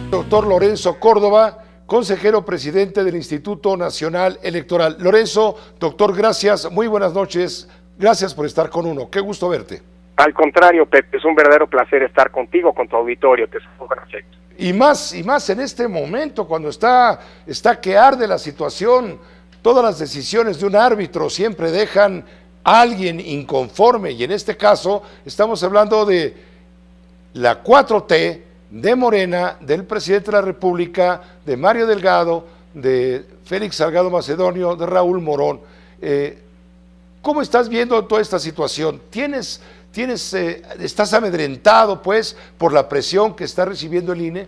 Doctor Lorenzo Córdoba, consejero presidente del Instituto Nacional Electoral. Lorenzo, doctor, gracias, muy buenas noches, gracias por estar con uno, qué gusto verte. Al contrario, Pepe, es un verdadero placer estar contigo, con tu auditorio, te saludo con afecto. Y más en este momento, cuando está que arde la situación, todas las decisiones de un árbitro siempre dejan a alguien inconforme, y en este caso estamos hablando de la 4T, de Morena, del presidente de la República, de Mario Delgado, de Félix Salgado Macedonio, de Raúl Morón. ¿Cómo estás viendo toda esta situación? ¿Estás amedrentado, pues, por la presión que está recibiendo el INE?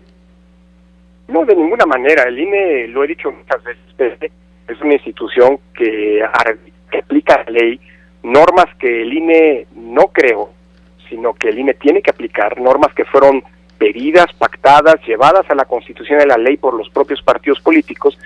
No, de ninguna manera. El INE, lo he dicho muchas veces, Pepe, es una institución que aplica la ley, normas que el INE no creó, sino que el INE tiene que aplicar, normas que fueron pedidas, pactadas, llevadas a la Constitución y a la ley por los propios partidos políticos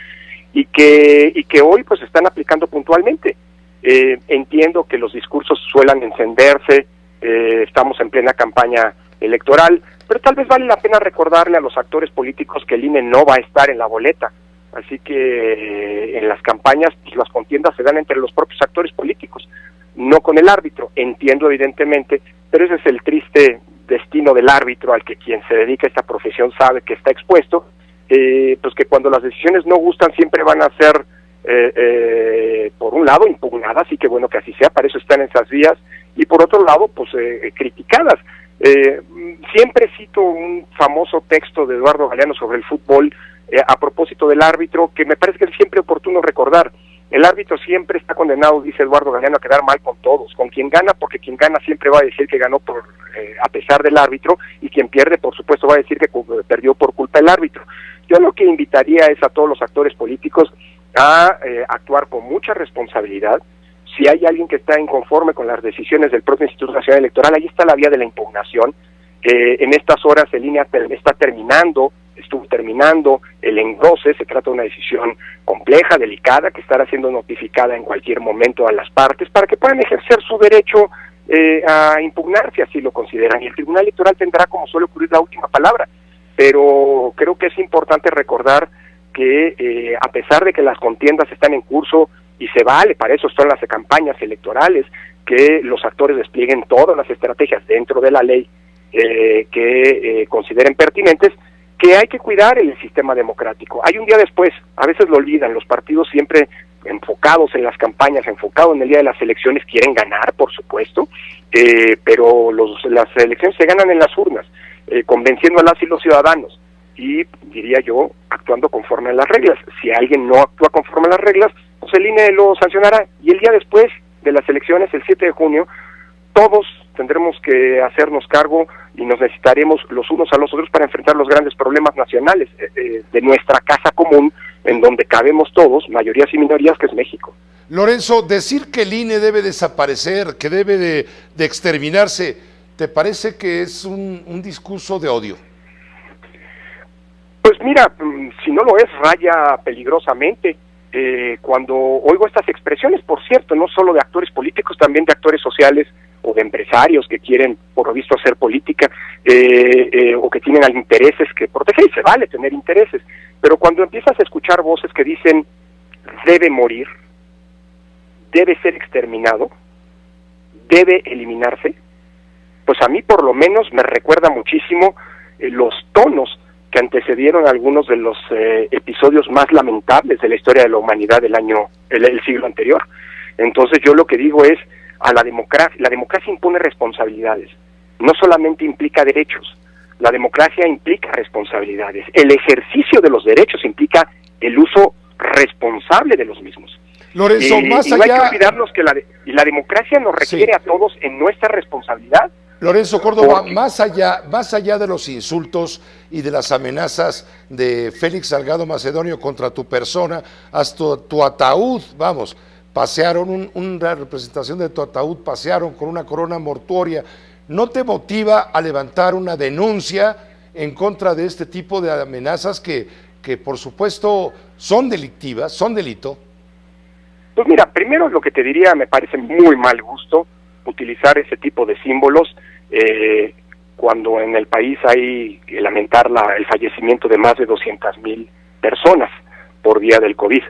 y que hoy pues están aplicando puntualmente. Entiendo que los discursos suelan encenderse, estamos en plena campaña electoral, pero tal vez vale la pena recordarle a los actores políticos que el INE no va a estar en la boleta, así que en las campañas pues, las contiendas se dan entre los propios actores políticos, no con el árbitro. Entiendo evidentemente, pero ese es el triste destino del árbitro al que quien se dedica a esta profesión sabe que está expuesto, pues que cuando las decisiones no gustan siempre van a ser por un lado impugnadas, y que bueno que así sea, para eso están en esas vías, y por otro lado pues criticadas. Siempre cito un famoso texto de Eduardo Galeano sobre el fútbol a propósito del árbitro, que me parece que es siempre oportuno recordar. El árbitro siempre está condenado, dice Eduardo Galeano, a quedar mal con todos, con quien gana, porque quien gana siempre va a decir que ganó a pesar del árbitro, y quien pierde, por supuesto, va a decir que perdió por culpa del árbitro. Yo lo que invitaría es a todos los actores políticos a actuar con mucha responsabilidad. Si hay alguien que está inconforme con las decisiones del propio Instituto Nacional Electoral, ahí está la vía de la impugnación. En estas horas el INE estuvo terminando el engrose. Se trata de una decisión compleja, delicada, que estará siendo notificada en cualquier momento a las partes para que puedan ejercer su derecho a impugnar si así lo consideran, y el Tribunal Electoral tendrá, como suele ocurrir, la última palabra, pero creo que es importante recordar que a pesar de que las contiendas están en curso, y se vale, para eso son las campañas electorales, que los actores desplieguen todas las estrategias dentro de la ley que consideren pertinentes, que hay que cuidar el sistema democrático. Hay un día después, a veces lo olvidan, los partidos siempre enfocados en las campañas, enfocados en el día de las elecciones, quieren ganar, por supuesto, pero las elecciones se ganan en las urnas, convenciendo a las y los ciudadanos, y diría yo, actuando conforme a las reglas. Si alguien no actúa conforme a las reglas, pues el INE lo sancionará, y el día después de las elecciones, el 7 de junio, todos tendremos que hacernos cargo y nos necesitaremos los unos a los otros para enfrentar los grandes problemas nacionales de nuestra casa común, en donde cabemos todos, mayorías y minorías, que es México. Lorenzo, decir que el INE debe desaparecer, que debe de exterminarse, ¿te parece que es un discurso de odio? Pues mira, si no lo es, raya peligrosamente. Cuando oigo estas expresiones, por cierto, no solo de actores políticos, también de actores sociales o de empresarios que quieren, por lo visto, hacer política, o que tienen intereses que proteger, y se vale tener intereses, pero cuando empiezas a escuchar voces que dicen debe morir, debe ser exterminado, debe eliminarse, pues a mí por lo menos me recuerda muchísimo los tonos que antecedieron algunos de los episodios más lamentables de la historia de la humanidad el siglo anterior. Entonces yo lo que digo es, la democracia impone responsabilidades, no solamente implica derechos, la democracia implica responsabilidades, el ejercicio de los derechos implica el uso responsable de los mismos. Lorenzo, más allá... No hay que olvidarnos que la democracia nos requiere a todos en nuestra responsabilidad. Lorenzo Córdoba, más allá de los insultos y de las amenazas de Félix Salgado Macedonio contra tu persona, hasta tu ataúd, vamos, pasearon una representación de tu ataúd, pasearon con una corona mortuoria. ¿No te motiva a levantar una denuncia en contra de este tipo de amenazas que por supuesto son delictivas, son delito? Pues mira, primero lo que te diría, me parece muy mal gusto utilizar ese tipo de símbolos. cuando en el país hay que lamentar el fallecimiento de más de 200,000 personas por vía del COVID.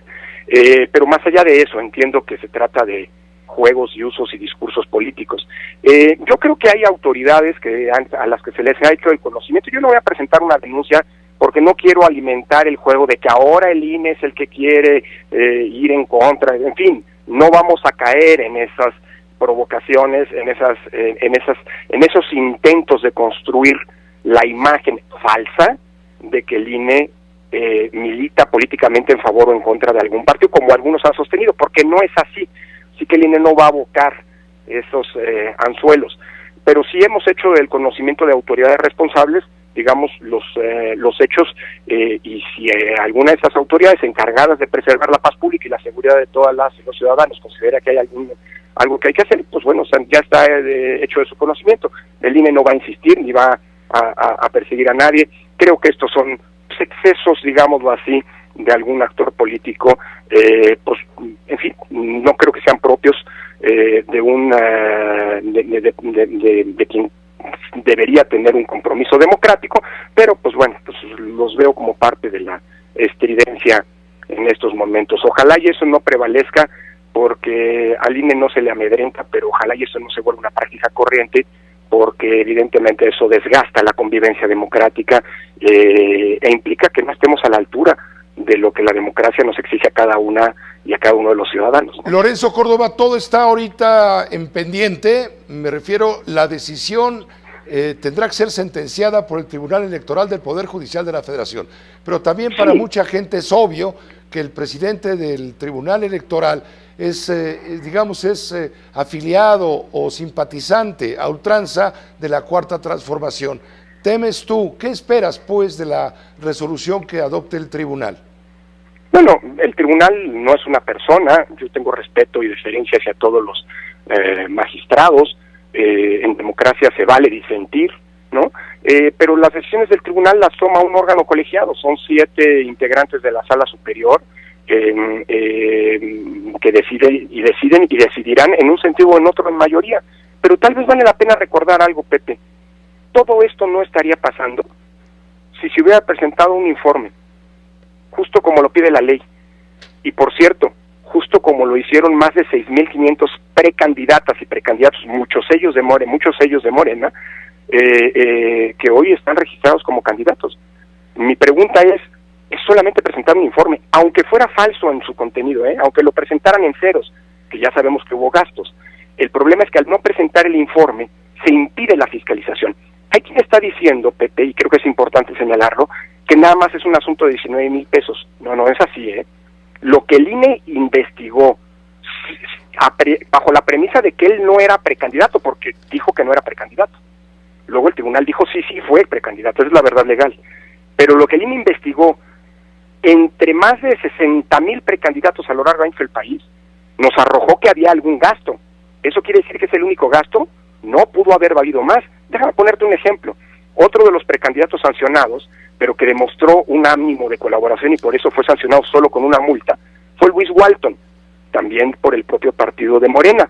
Pero más allá de eso, entiendo que se trata de juegos y usos y discursos políticos. Yo creo que hay autoridades a las que se les ha hecho el conocimiento. Yo no voy a presentar una denuncia porque no quiero alimentar el juego de que ahora el INE es el que quiere ir en contra. En fin, no vamos a caer en esas provocaciones, en esos intentos de construir la imagen falsa de que el INE milita políticamente en favor o en contra de algún partido, como algunos han sostenido, porque no es así. Sí que el INE no va a abocar esos anzuelos, pero sí hemos hecho el conocimiento de autoridades responsables, digamos, los hechos, y si alguna de esas autoridades encargadas de preservar la paz pública y la seguridad de todas las y los ciudadanos considera que hay algo que hay que hacer, pues bueno, o sea, ya está hecho de su conocimiento. El INE no va a insistir ni va a perseguir a nadie. Creo que estos son excesos, digámoslo así, de algún actor político, pues, en fin, no creo que sean propios de quien debería tener un compromiso democrático, pero pues bueno, pues los veo como parte de la estridencia en estos momentos. Ojalá y eso no prevalezca, porque al INE no se le amedrenta, pero ojalá y eso no se vuelva una práctica corriente, porque evidentemente eso desgasta la convivencia democrática e implica que no estemos a la altura de lo que la democracia nos exige a cada una y a cada uno de los ciudadanos, ¿no? Lorenzo Córdoba, todo está ahorita en pendiente, me refiero, la decisión tendrá que ser sentenciada por el Tribunal Electoral del Poder Judicial de la Federación, pero también para mucha gente es obvio que el presidente del Tribunal Electoral es afiliado o simpatizante a ultranza de la Cuarta Transformación. ¿Temes tú? ¿Qué esperas, pues, de la resolución que adopte el tribunal? Bueno, el tribunal no es una persona. Yo tengo respeto y deferencia hacia todos los magistrados. En democracia se vale disentir, ¿no? Pero las decisiones del tribunal las toma un órgano colegiado. Son 7 integrantes de la Sala Superior que deciden y decidirán en un sentido o en otro en mayoría. Pero tal vez vale la pena recordar algo, Pepe. Todo esto no estaría pasando si se hubiera presentado un informe, justo como lo pide la ley. Y por cierto, justo como lo hicieron más de 6,500 precandidatas y precandidatos, muchos ellos de Morena, que hoy están registrados como candidatos. Mi pregunta es solamente presentar un informe, aunque fuera falso en su contenido, aunque lo presentaran en ceros, que ya sabemos que hubo gastos. El problema es que al no presentar el informe, se impide la fiscalización. Hay quien está diciendo, Pepe, y creo que es importante señalarlo, que nada más es un asunto de 19,000 pesos. No es así, Lo que el INE investigó, bajo la premisa de que él no era precandidato, porque dijo que no era precandidato. Luego el tribunal dijo, sí, fue precandidato, esa es la verdad legal. Pero lo que el INE investigó, entre más de 60,000 precandidatos a lo largo del país, nos arrojó que había algún gasto. ¿Eso quiere decir que es el único gasto? No, pudo haber valido más. Déjame ponerte un ejemplo. Otro de los precandidatos sancionados, pero que demostró un ánimo de colaboración y por eso fue sancionado solo con una multa, fue Luis Walton, también por el propio partido de Morena.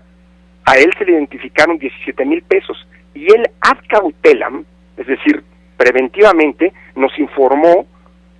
A él se le identificaron 17,000 pesos y él ad cautelam, es decir, preventivamente, nos informó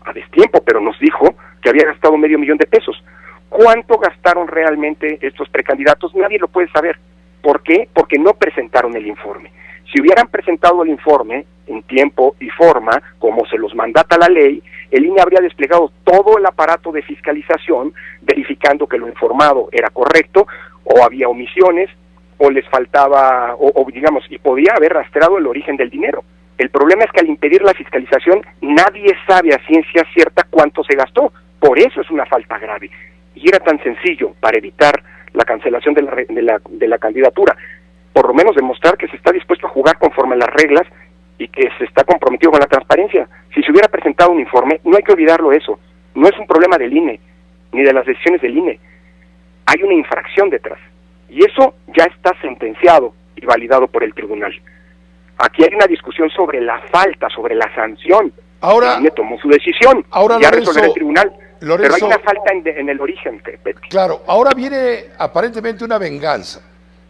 a destiempo, pero nos dijo que había gastado $500,000 de pesos. ¿Cuánto gastaron realmente estos precandidatos? Nadie lo puede saber. ¿Por qué? Porque no presentaron el informe. Si hubieran presentado el informe en tiempo y forma, como se los mandata la ley, el INE habría desplegado todo el aparato de fiscalización, verificando que lo informado era correcto, o había omisiones, o les faltaba, o digamos, y podía haber rastreado el origen del dinero. El problema es que al impedir la fiscalización, nadie sabe a ciencia cierta cuánto se gastó. Por eso es una falta grave. Y era tan sencillo para evitar la cancelación de la candidatura, por lo menos demostrar que se está dispuesto a jugar conforme a las reglas y que se está comprometido con la transparencia. Si se hubiera presentado un informe, no hay que olvidarlo eso, no es un problema del INE, ni de las decisiones del INE, hay una infracción detrás, y eso ya está sentenciado y validado por el tribunal. Aquí hay una discusión sobre la falta, sobre la sanción. Ahora, el INE tomó su decisión, ahora ya Lorenzo, resolverá el tribunal. Lorenzo, pero hay una falta en el origen, Pepe. Claro, ahora viene aparentemente una venganza.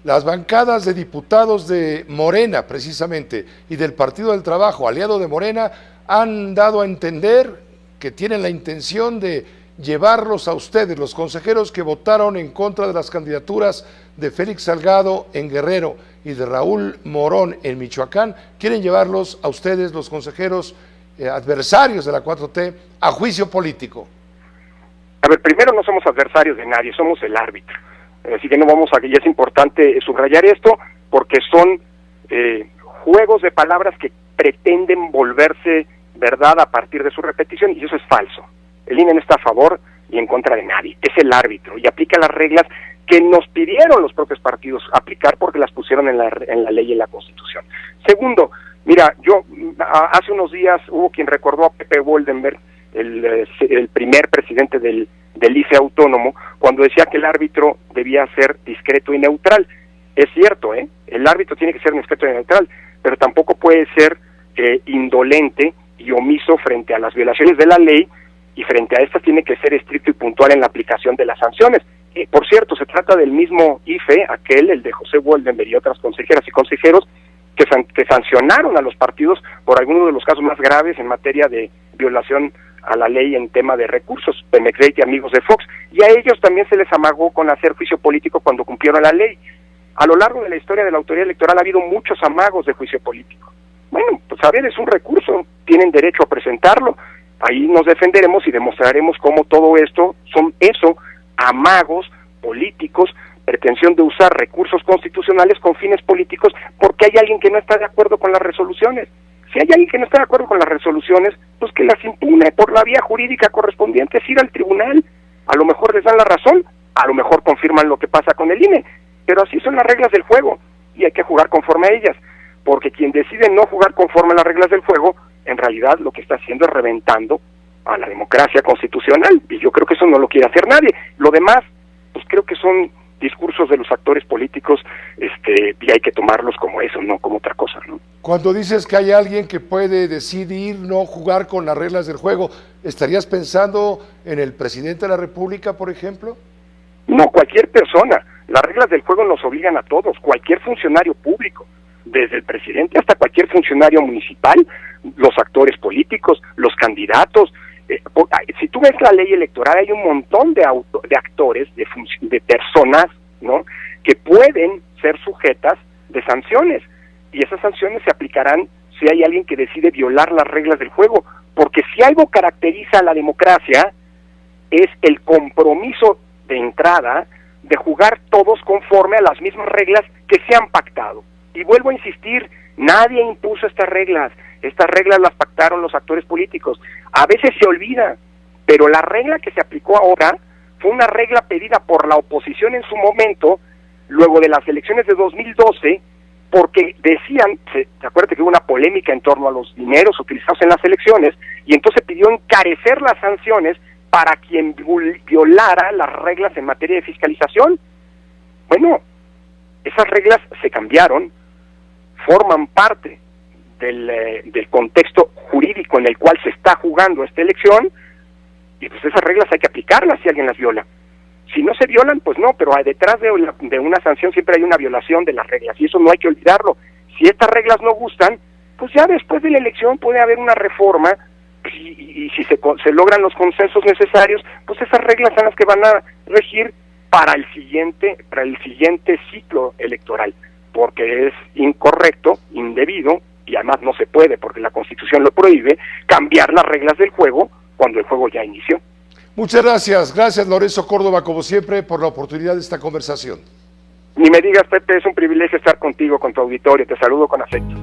las bancadas de diputados de Morena, precisamente, y del Partido del Trabajo, aliado de Morena, han dado a entender que tienen la intención de llevarlos a ustedes, los consejeros que votaron en contra de las candidaturas de Félix Salgado en Guerrero y de Raúl Morón en Michoacán, quieren llevarlos a ustedes, los consejeros adversarios de la 4T, a juicio político. A ver, primero no somos adversarios de nadie, somos el árbitro. Así que no vamos a... Y es importante subrayar esto porque son juegos de palabras que pretenden volverse verdad a partir de su repetición, y eso es falso. El INE no está a favor y en contra de nadie, es el árbitro y aplica las reglas que nos pidieron los propios partidos aplicar porque las pusieron en la ley y en la Constitución. Segundo, mira, hace unos días hubo quien recordó a Pepe Woldenberg, el primer presidente del IFE autónomo, cuando decía que el árbitro debía ser discreto y neutral. Es cierto, el árbitro tiene que ser discreto y neutral, pero tampoco puede ser indolente y omiso frente a las violaciones de la ley, y frente a estas tiene que ser estricto y puntual en la aplicación de las sanciones. Por cierto, se trata del mismo IFE, el de José Woldenberg y otras consejeras y consejeros, que sancionaron a los partidos por algunos de los casos más graves en materia de violación a la ley en tema de recursos, Pemex y amigos de Fox, y a ellos también se les amagó con hacer juicio político cuando cumplieron la ley. A lo largo de la historia de la autoridad electoral ha habido muchos amagos de juicio político. Bueno, pues a ver, es un recurso, tienen derecho a presentarlo, ahí nos defenderemos y demostraremos cómo todo esto son amagos políticos, pretensión de usar recursos constitucionales con fines políticos, porque hay alguien que no está de acuerdo con las resoluciones. Si hay alguien que no está de acuerdo con las resoluciones, pues que las impune por la vía jurídica correspondiente, es ir al tribunal. A lo mejor les dan la razón, a lo mejor confirman lo que pasa con el INE, pero así son las reglas del juego y hay que jugar conforme a ellas, porque quien decide no jugar conforme a las reglas del juego, en realidad lo que está haciendo es reventando a la democracia constitucional, y yo creo que eso no lo quiere hacer nadie. Lo demás, pues creo que son discursos de los actores políticos, y hay que tomarlos como eso, no como otra cosa, ¿no? Cuando dices que hay alguien que puede decidir no jugar con las reglas del juego, ¿estarías pensando en el presidente de la República, por ejemplo? No, cualquier persona. Las reglas del juego nos obligan a todos, cualquier funcionario público, desde el presidente hasta cualquier funcionario municipal, los actores políticos, los candidatos. Si tú ves la ley electoral, hay un montón de actores, de personas, ¿no?, que pueden ser sujetas de sanciones, y esas sanciones se aplicarán si hay alguien que decide violar las reglas del juego, porque si algo caracteriza a la democracia es el compromiso de entrada de jugar todos conforme a las mismas reglas que se han pactado. Y vuelvo a insistir, nadie impuso estas reglas las pactaron los actores políticos. A veces se olvida, pero la regla que se aplicó ahora fue una regla pedida por la oposición en su momento, luego de las elecciones de 2012, porque decían, acuérdate que hubo una polémica en torno a los dineros utilizados en las elecciones, y entonces pidió encarecer las sanciones para quien violara las reglas en materia de fiscalización. Bueno, esas reglas se cambiaron, forman parte del contexto jurídico en el cual se está jugando esta elección, y pues esas reglas hay que aplicarlas si alguien las viola. Si no se violan, pues no, pero detrás de una sanción siempre hay una violación de las reglas, y eso no hay que olvidarlo. Si estas reglas no gustan, pues ya después de la elección puede haber una reforma, y si se logran los consensos necesarios, pues esas reglas son las que van a regir para el siguiente ciclo electoral, porque es incorrecto, indebido, y además no se puede, porque la Constitución lo prohíbe, cambiar las reglas del juego cuando el juego ya inició. Muchas gracias Lorenzo Córdoba, como siempre, por la oportunidad de esta conversación. Ni me digas, Pepe, es un privilegio estar contigo, con tu auditorio, te saludo con afecto.